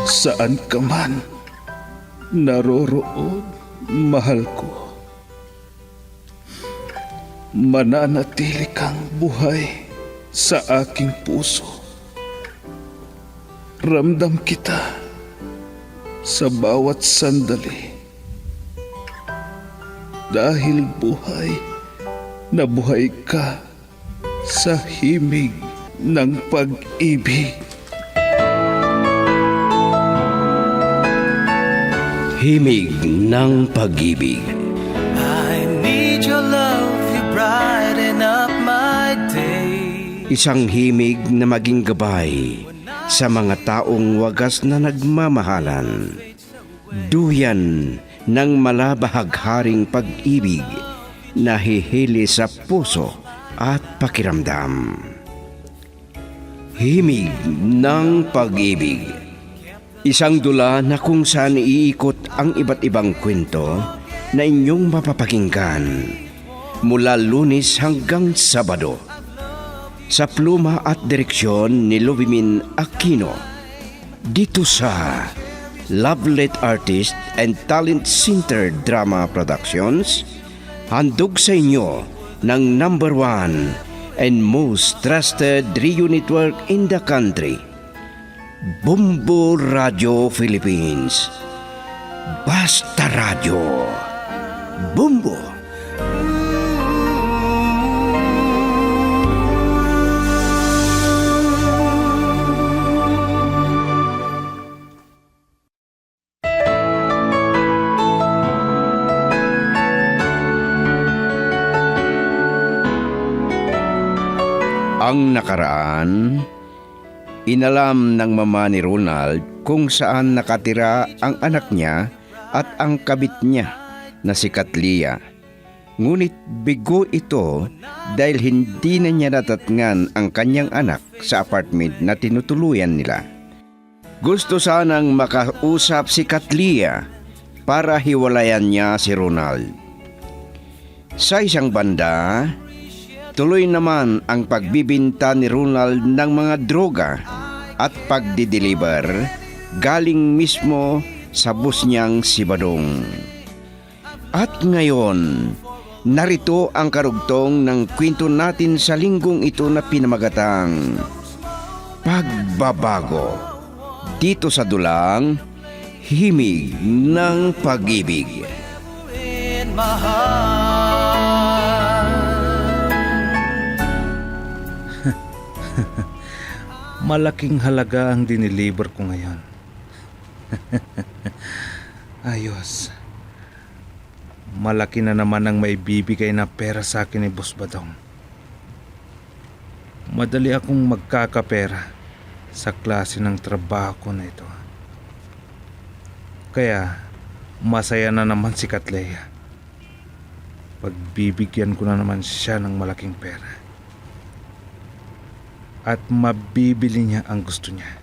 Saan ka man naroroon, mahal ko, mananatili kang buhay sa aking puso. Ramdam kita sa bawat sandali. Dahil buhay na buhay ka sa himig ng pag-ibig. Himig ng pag-ibig. I need your love, you brighten up my day. Isang himig na maging gabay sa mga taong wagas na nagmamahalan. Duyan ng malabahagharing pag-ibig na hihili sa puso at pakiramdam. Himig ng pag-ibig. Isang dula na kung saan iikot ang iba't ibang kwento na inyong mapapakinggan mula Lunes hanggang Sabado. Sa pluma at direksyon ni Luvimin Aquino. Dito sa Lovelet Artist and Talent Center Drama Productions, handog sa inyo ng #1 and most trusted radio network in the country, Bumbo Radio Philippines. Basta Radio. Bumbo. Ang nakaraan, inalam ng mama ni Ronald kung saan nakatira ang anak niya at ang kabit niya na si Katlia. Ngunit bigo ito dahil hindi na niya natatngan ang kanyang anak sa apartment na tinutuluyan nila. Gusto sanang makausap si Katlia para hiwalayan niya si Ronald. Sa isang banda, tuloy naman ang pagbibinta ni Ronald ng mga droga at pagdideliver galing mismo sa bus niyang si Badong. At ngayon, narito ang karugtong ng kwento natin sa linggong ito na pinamagatang Pagbabago. Dito sa dulang Himig ng Pag-ibig. In my heart. Malaking halaga ang dineliver ko ngayon. Ayos. Malaki na naman ang maibibigay na pera sa akin ni Boss Badong. Madali akong magkakapera sa klase ng trabaho ko na ito. Kaya masaya na naman si Katleya. Pagbibigyan ko na naman siya ng malaking pera. At mabibili niya ang gusto niya.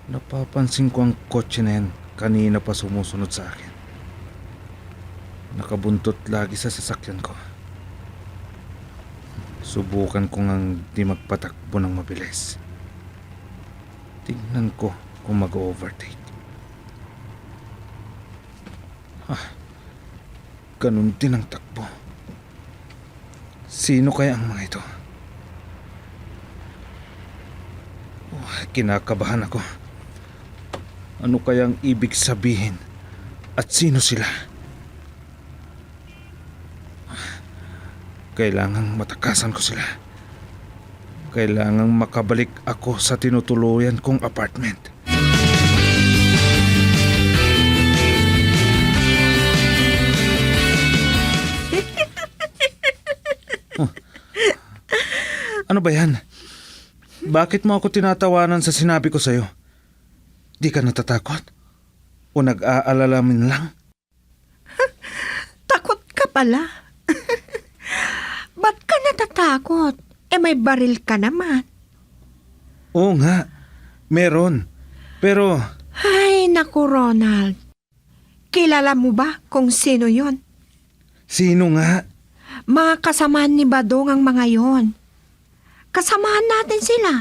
Napapansin ko ang kotse na yan kanina pa sumusunod sa akin. Nakabuntot lagi sa sasakyan ko. Subukan ko ngang di magpatakbo ng mabilis. Tingnan ko kung mag-overtake. Ganun din ang takbo. Sino kaya ang mga ito? Kinakabahan ako. Ano kayang ibig sabihin? At sino sila? Kailangang matakasan ko sila. Kailangang makabalik ako sa tinutuluyan kong apartment. Ano ba yan? Bakit mo ako tinatawanan sa sinabi ko sa'yo? Di ka natatakot? O nag-aalala min lang? Takot ka pala. Ba't ka natatakot? May baril ka naman. Oo nga, meron. Pero... Ay, naku Ronald. Kilala mo ba kung sino yon? Sino nga? Mga kasamaan ni Badong ang mga yon. Kasamahan natin sila.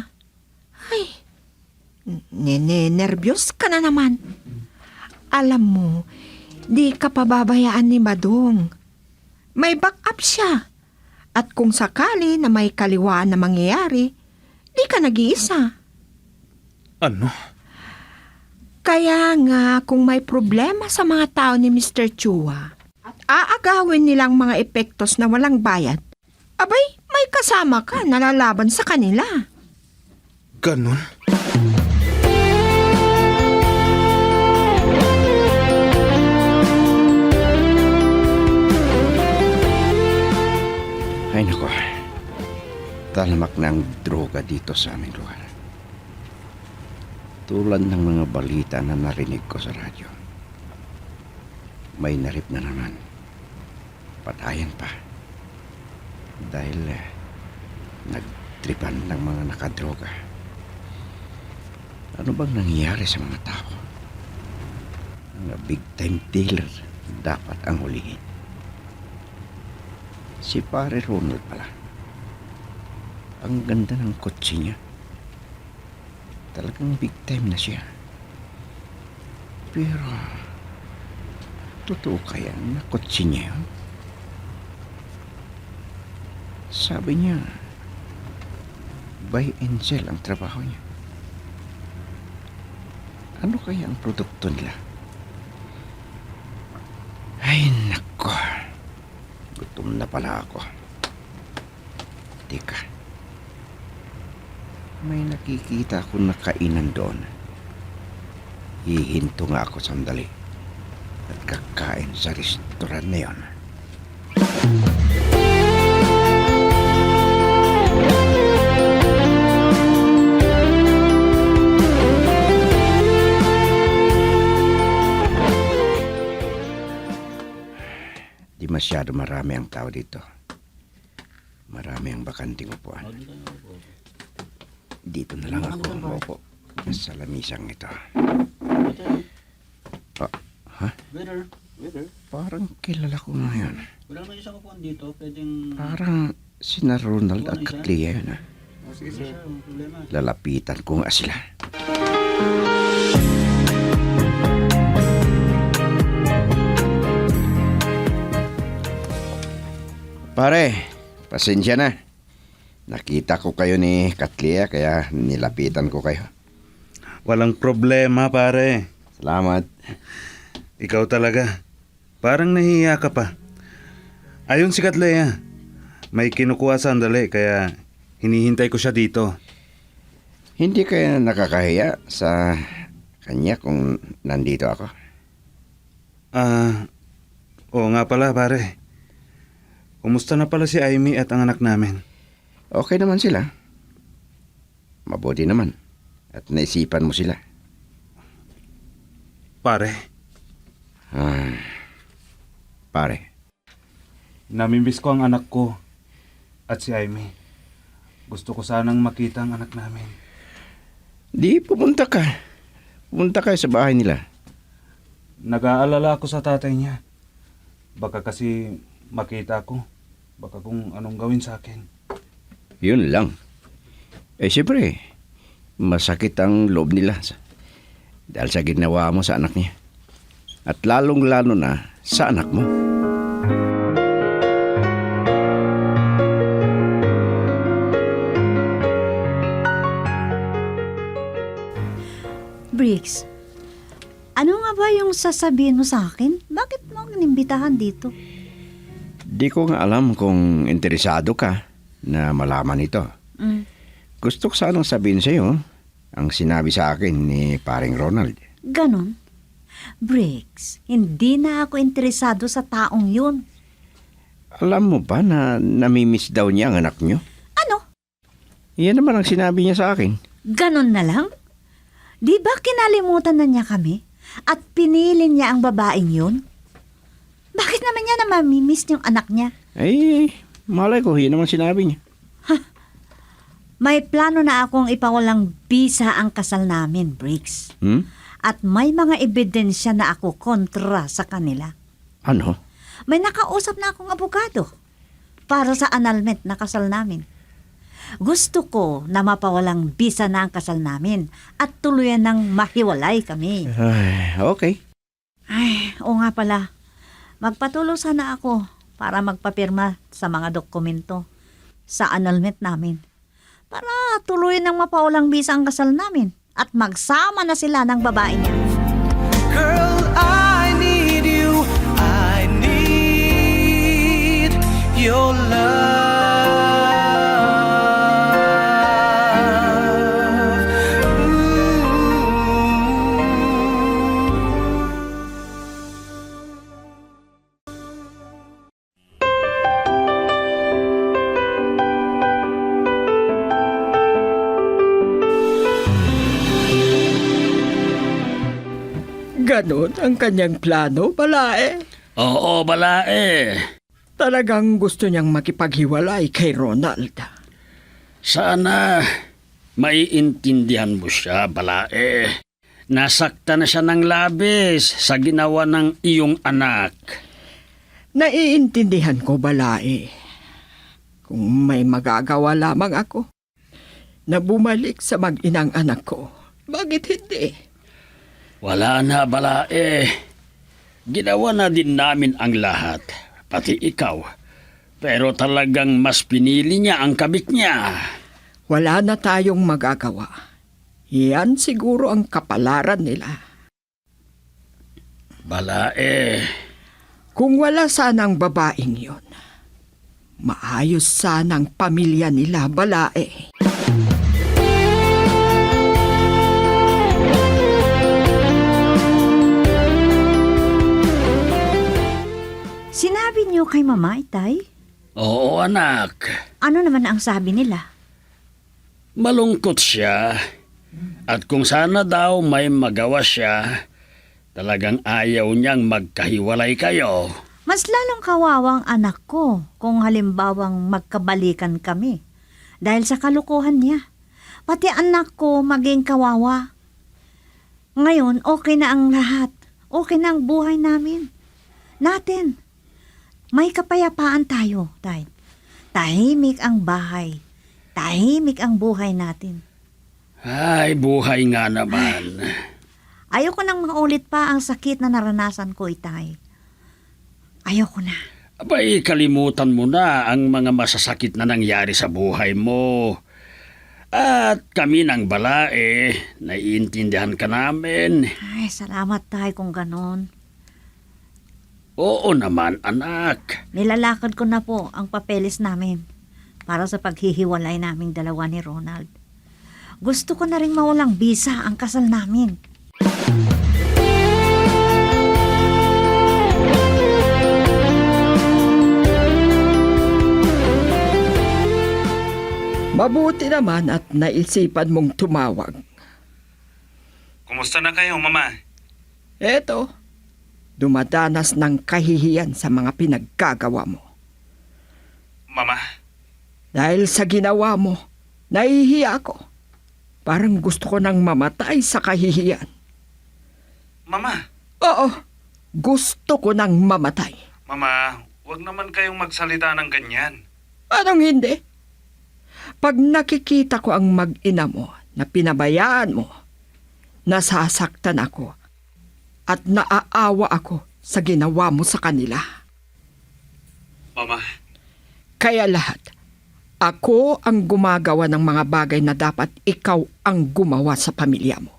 Nervyos ka na naman. Alam mo, di ka pababayaan ni Badong. May backup siya. At kung sakali na may kaliwaan na mangyayari, di ka nag-iisa. Ano? Kaya nga, kung may problema sa mga tao ni Mr. Chua at aagawin nilang mga epektos na walang bayad, abay, may kasama ka na lalaban sa kanila. Ganon? Ay nako, talamak na ang droga dito sa aming lugar. Tulad ng mga balita na narinig ko sa radyo. May narip na naman. Patayan pa. Dahil nagtripan ng mga nakadroga. Ano bang nangyayari sa mga tao? Mga big time dealer dapat ang hulihin. Si Pare Ronald pala. Ang ganda ng kotse niya. Talagang big time na siya. Pero, totoo kaya na kotse niya yun? Sabi niya, buy and sell ang trabaho niya. Ano kaya ang produkto nila? Ay, nako. Gutom na pala ako. Teka. May nakikita akong nakainan doon. Hihinto nga ako sandali. At kakain sa restaurant na yun. Di masyado marami ang tao dito. Marami ang bakanting upuan. Dito na lang ako umupo sa lamisang ito. Ha? Waiter. Parang kilala ko na yun. Wala naman isang upuan dito. Pwedeng... Parang sina Ronald at Katlia yun. Sige, sir. Walang problema. Lalapitan ko nga sila. Pare, pasensya na. Nakita ko kayo ni Katlia kaya nilapitan ko kayo. Walang problema, pare. Salamat. Ikaw talaga. Parang nahihiya ka pa. Ayon si Katlea. May kinukuha sandali kaya hinihintay ko siya dito. Hindi kaya nakakahiya sa kanya kung nandito ako? Oo nga pala, pare. Kumusta na pala si Amy at ang anak namin? Okay naman sila. Mabuti naman. At naisipan mo sila. Pare, Pare, namimiss ko ang anak ko at si Amy. Gusto ko sanang makita ang anak namin. di pumunta ka. Pumunta kayo sa bahay nila. Nag-aalala ako sa tatay niya. Baka kasi makita ko. Baka kung anong gawin sa akin. Yun lang. Siyempre, masakit ang loob nila dahil sa ginawa mo sa anak niya. At lalong-lalo na sa anak mo. Briggs, ano nga ba yung sasabihin mo sa akin? Bakit mo inimbitahan dito? Di ko nga alam kung interesado ka na malaman ito. Gusto ko sanang sabihin sa iyo ang sinabi sa akin ni paring Ronald. Ganon? Briggs, hindi na ako interesado sa taong yun. Alam mo ba na namimiss daw niya ang anak niyo? Ano? Iyan naman ang sinabi niya sa akin. Ganon na lang? Di ba kinalimutan na niya kami? At pinili niya ang babaeng yun? Bakit naman niya na mamimiss yung anak niya? Ay, malay ko, yun naman sinabi niya. May plano na akong ipawalang bisa ang kasal namin, Briggs. At may mga ebidensya na ako kontra sa kanila. Ano? May nakausap na akong abogado para sa annulment na kasal namin. Gusto ko na mapawalang bisa na ang kasal namin at tuluyan ng mahiwalay kami. Ay, okay. Ay, oo nga pala. Magpatuloy sana ako para magpapirma sa mga dokumento sa annulment namin. Para tuloy ng mapawalang bisa ang kasal namin at magsama na sila ng babae niya. Girl, I need you. I need your love. Ganon ang kanyang plano, balae. Oo, balae. Talagang gusto niyang makipaghiwalay kay Ronald. Sana maiintindihan mo siya, balae. Nasakta na siya ng labis sa ginawa ng iyong anak. Naiintindihan ko, balae. Kung may magagawa lamang ako na bumalik sa mag-inang anak ko, bakit hindi? Wala na, balae. Ginawa na din namin ang lahat, pati ikaw. Pero talagang mas pinili niya ang kabit niya. Wala na tayong magagawa. Yan siguro ang kapalaran nila. Balae, Kung wala sanang babaeng yon, maayos sanang pamilya nila, balae. Sinabi niyo kay Mama, Itay? oo anak. Ano naman ang sabi nila? Malungkot siya. At kung sana daw may magawa siya, talagang ayaw niyang magkahiwalay kayo. Mas lalong kawawang anak ko kung halimbawang magkabalikan kami. Dahil sa kalukuhan niya. Pati anak ko maging kawawa. Ngayon, okay na ang lahat. Okay na ang buhay namin. Natin. May kapayapaan tayo, Tay. Tahimik ang bahay. Tahimik ang buhay natin. Ay, buhay nga naman. Ayoko nang maulit pa ang sakit na naranasan ko, Itay. Ayoko na. Abay, kalimutan mo na ang mga masasakit na nangyari sa buhay mo. At kami ng balae, naiintindihan ka namin. Ay, salamat, Tay, kung ganon. Oo naman, anak. Nilalakad ko na po ang papeles namin para sa paghihiwalay naming dalawa ni Ronald. Gusto ko na rin mawalang bisa ang kasal namin. Mabuti naman at naisipan mong tumawag. Kumusta na kayo, Mama? Eto, dumadanas ng kahihiyan sa mga pinaggagawa mo. Mama? Dahil sa ginawa mo, nahihiya ako. Parang gusto ko nang mamatay sa kahihiyan. Mama? Oo, gusto ko nang mamatay. Mama, wag naman kayong magsalita ng ganyan. Anong hindi? Pag nakikita ko ang mag-ina mo na pinabayaan mo, nasasaktan ako at naaawa ako sa ginawa mo sa kanila. Mama? Kaya lahat, ako ang gumagawa ng mga bagay na dapat ikaw ang gumawa sa pamilya mo.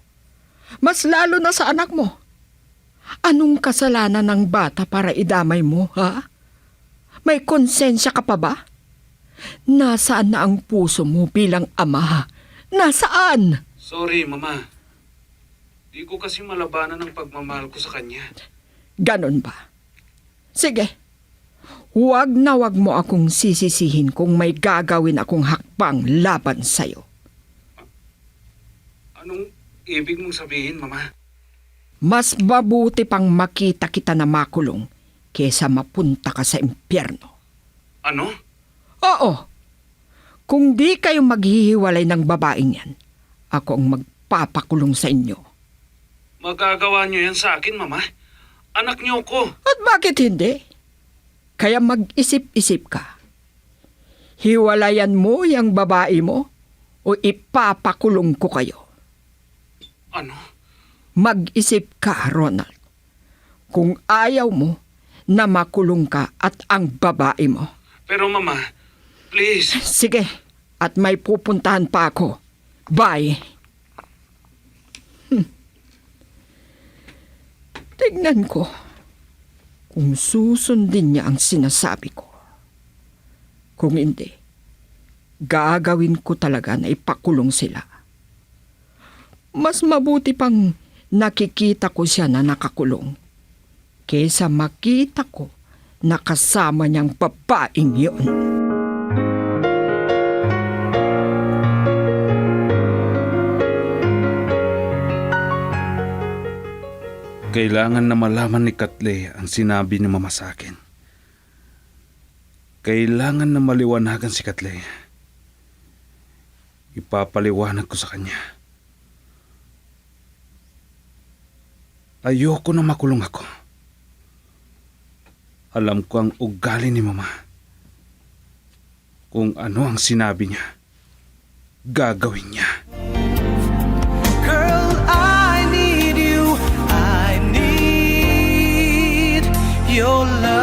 Mas lalo na sa anak mo. Anong kasalanan ng bata para idamay mo, ha? May konsensya ka pa ba? Nasaan na ang puso mo bilang ama? Nasaan? Sorry, Mama. Di ko kasi malabanan ang pagmamahal ko sa kanya. Ganon ba? Sige. Huwag na wag mo akong sisisihin kung may gagawin akong hakbang laban sa'yo. Anong ibig mong sabihin, Mama? Mas mabuti pang makita kita na makulong kesa mapunta ka sa impyerno. Ano? Oo. Kung di kayo maghihiwalay ng babaeng yan, ako ang magpapakulong sa inyo. Magagawa niyo yan sa akin, Mama. Anak niyo ko. At bakit hindi? Kaya mag-isip-isip ka. Hiwalayan mo yung babae mo o ipapakulong ko kayo. Ano? Mag-isip ka, Ronald. Kung ayaw mo na makulong ka at ang babae mo. Pero mama, please. Sige, at may pupuntahan pa ako. Bye. Tignan ko kung susundin niya ang sinasabi ko. Kung hindi, gagawin ko talaga na ipakulong sila. Mas mabuti pang nakikita ko siya na nakakulong kaysa makita ko na kasama niyang babaeng yun. Kailangan na malaman ni Katle ang sinabi ni Mama sa akin. Kailangan na maliwanagan si Katle. Ipapaliwanag ko sa kanya. Ayoko na makulong ako. Alam ko ang ugali ni Mama. Kung ano ang sinabi niya, gagawin niya. Girl, I need you. I need your love.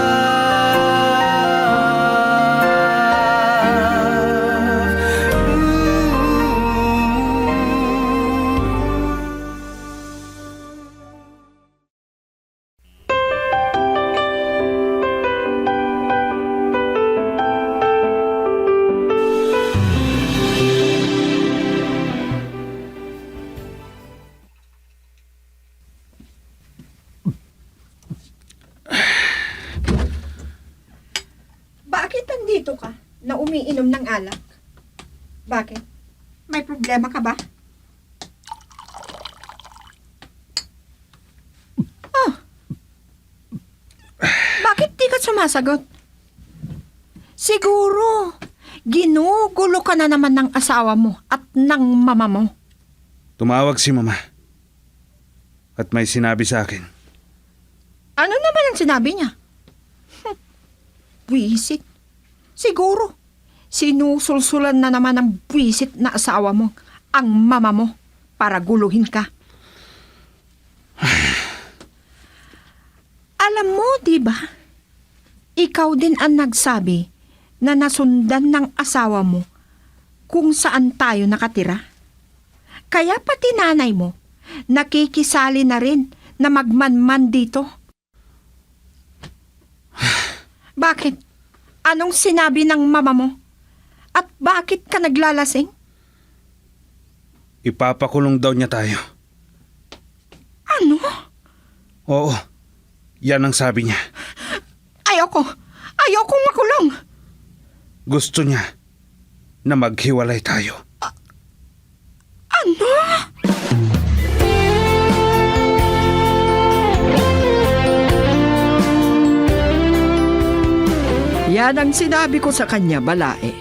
Bakit nandito ka na umiinom ng alak? Bakit? May problema ka ba? Oh. Bakit di ka sumasagot? Siguro, ginugulo ka na naman ng asawa mo at ng mama mo. Tumawag si Mama. At may sinabi sa akin. Ano naman ang sinabi niya? Buwisit. Siguro, sinusulsulan na naman ng buwisit na asawa mo ang mama mo para guluhin ka. Alam mo, di ba? Ikaw din ang nagsabi na nasundan ng asawa mo kung saan tayo nakatira. Kaya pati nanay mo, nakikisali na rin na magmanman dito. Bakit? Anong sinabi ng mama mo? At bakit ka naglalasing? Ipapakulong daw niya tayo. Ano? Oo, yan ang sabi niya. Ayoko. Ayokong makulong. Gusto niya na maghiwalay tayo. Ano? Yan ang sinabi ko sa kanya, Balae.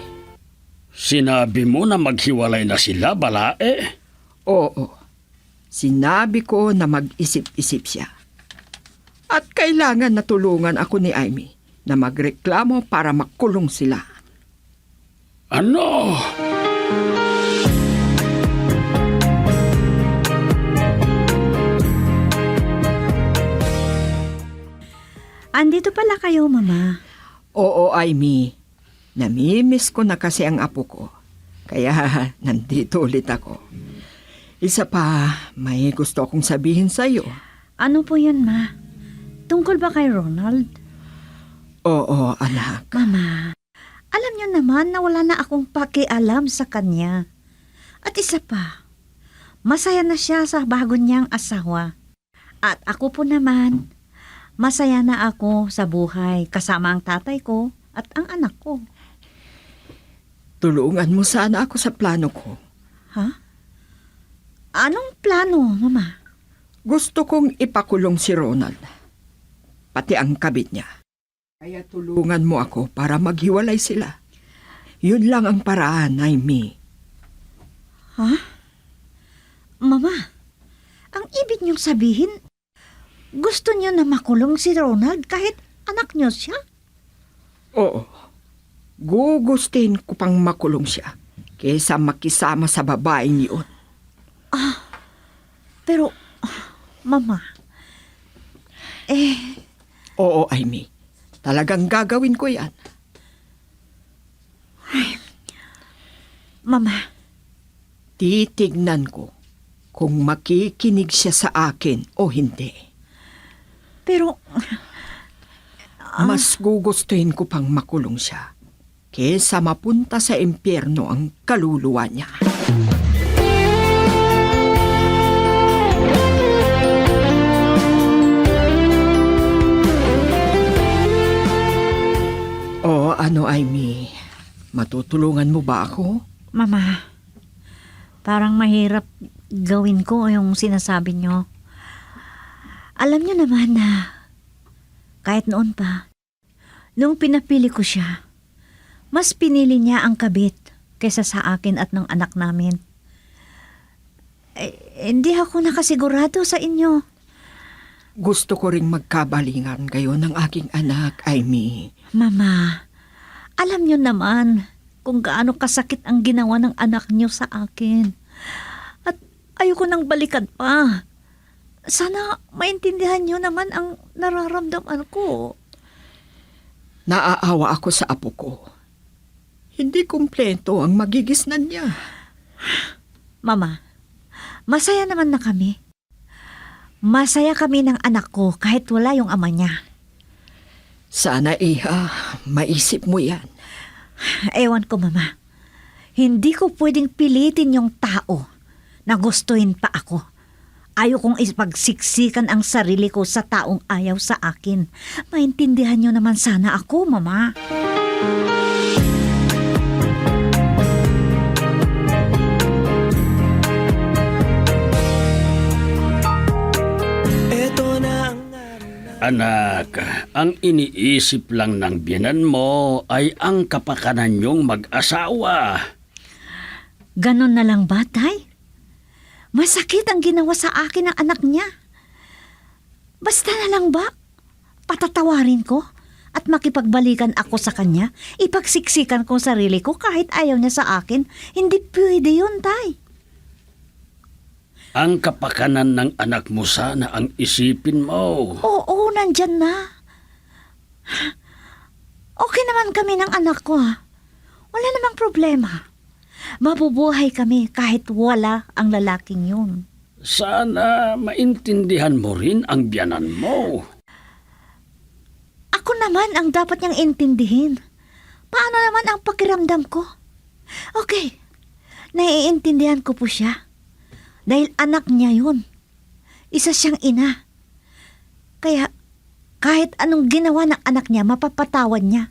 Sinabi mo na maghiwalay na sila, Balae? Oo. Sinabi ko na mag-isip-isip siya. At kailangan na tulungan ako ni Amy na magreklamo para makulong sila. Ano? Andito pala kayo, Mama. Oo, Amy. Namimiss ko na kasi ang apo ko. Kaya nandito ulit ako. Isa pa, may gusto akong sabihin sa'yo. Ano po yun, Ma? Tungkol ba kay Ronald? Oo, anak. Mama, alam niyo naman na wala na akong pakialam sa kanya. At isa pa, masaya na siya sa bago niyang asawa. At ako po naman, masaya na ako sa buhay kasama ang tatay ko at ang anak ko. Tulungan mo sana ako sa plano ko. Ha? Anong plano, Mama? Gusto kong ipakulong si Ronald. Pati ang kabit niya. Kaya tulungan mo ako para maghiwalay sila. Yun lang ang paraan, Amy. Ha? Mama, ang ibig niyong sabihin, gusto niyo na makulong si Ronald kahit anak niyo siya? Oo. Gugustuhin ko pang makulong siya kaysa makisama sa babaeng yun. Pero, Mama, Oo, Amy. Talagang gagawin ko yan. Mama, Titignan ko kung makikinig siya sa akin o hindi. pero Mas gugustuhin ko pang makulong siya kaysa mapunta sa impyerno ang kaluluwa niya. O ano, Amy? Matutulungan mo ba ako? Mama, parang mahirap gawin ko yung sinasabi nyo. Alam nyo naman na kahit noon pa, nung pinapili ko siya, mas pinili niya ang kabit kaysa sa akin at ng anak namin. Hindi ako nakasigurado sa inyo. Gusto ko ring magkabalingan kayo ng aking anak, Amy. Mama, alam nyo naman kung gaano kasakit ang ginawa ng anak nyo sa akin. At ayoko nang balikan pa. Sana maintindihan nyo naman ang nararamdaman ko. Naaawa ako sa apo ko. Hindi kumpleto ang magigisnan niya. Mama, masaya naman na kami. Masaya kami ng anak ko kahit wala yung ama niya. Sana, Iha, maisip mo yan. Ewan ko, Mama. Hindi ko pwedeng pilitin yung tao na gustuhin pa ako. Ayaw kong ipagsiksikan ang sarili ko sa taong ayaw sa akin. Maintindihan nyo naman sana ako, Mama. Anak, ang iniisip lang ng biyanan mo ay ang kapakanan niyong mag-asawa. Ganon na lang ba, Tay? Masakit ang ginawa sa akin ng anak niya. Basta na lang ba? Patatawarin ko at makipagbalikan ako sa kanya? Ipagsiksikan ko sarili ko kahit ayaw niya sa akin? Hindi pwede yun, Tay. Ang kapakanan ng anak mo sana ang isipin mo. Oo, nandyan na. Okay naman kami ng anak ko, ha? Wala namang problema. Mabubuhay kami kahit wala ang lalaking yun. Sana maintindihan mo rin ang biyanan mo. Ako naman ang dapat niyang intindihin. Paano naman ang pakiramdam ko? Okay, naiintindihan ko po siya. Dahil anak niya yun. Isa siyang ina. Kaya kahit anong ginawa ng anak niya, mapapatawad niya.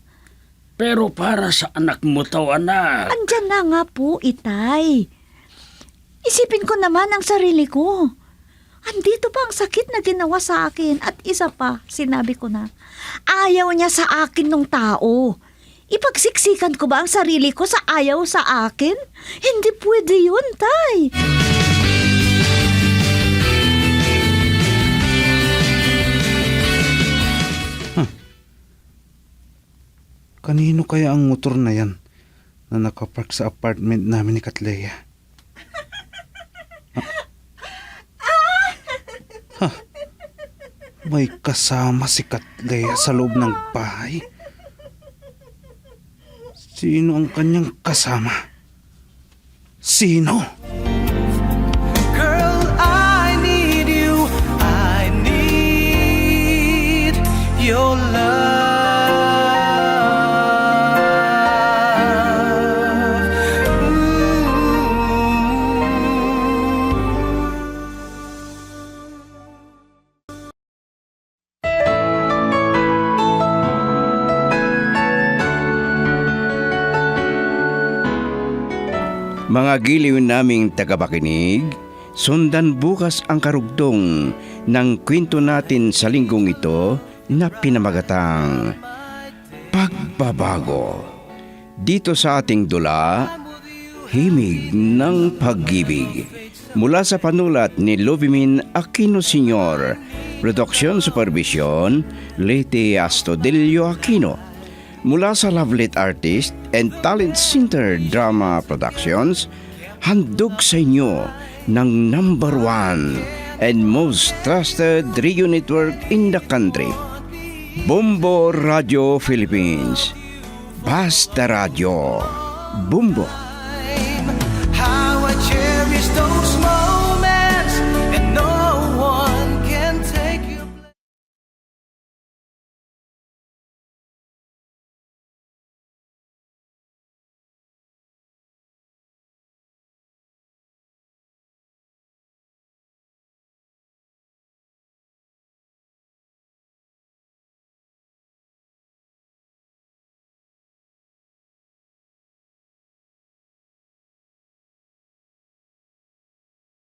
Pero para sa anak mo to, anak. Andyan na nga po, Itay. Isipin ko naman ang sarili ko. Andito pa ang sakit na ginawa sa akin. At isa pa, sinabi ko na, ayaw niya sa akin nung tao. Ipagsiksikan ko ba ang sarili ko sa ayaw sa akin? Hindi pwede yun, Tay. Kanino kaya ang motor na yan na nakapark sa apartment namin ni Katleya? Ha? May kasama si Katleya sa loob ng bahay. Sino ang kanyang kasama? Sino? Girl, I need you. I need your love. Mga giliw naming tagapakinig, sundan bukas ang karugtong ng kwento natin sa linggong ito na pinamagatang Pagbabago. Dito sa ating dula, Himig ng Pag-ibig. Mula sa panulat ni Lovimin Aquino Sr., Production Supervision, Leyte Astudillo Aquino. Mula sa Lovelit Artist and Talent Center Drama Productions, handog sa inyo ng #1 and most trusted radio network in the country, Bombo Radio Philippines. Basta Radio. Bombo.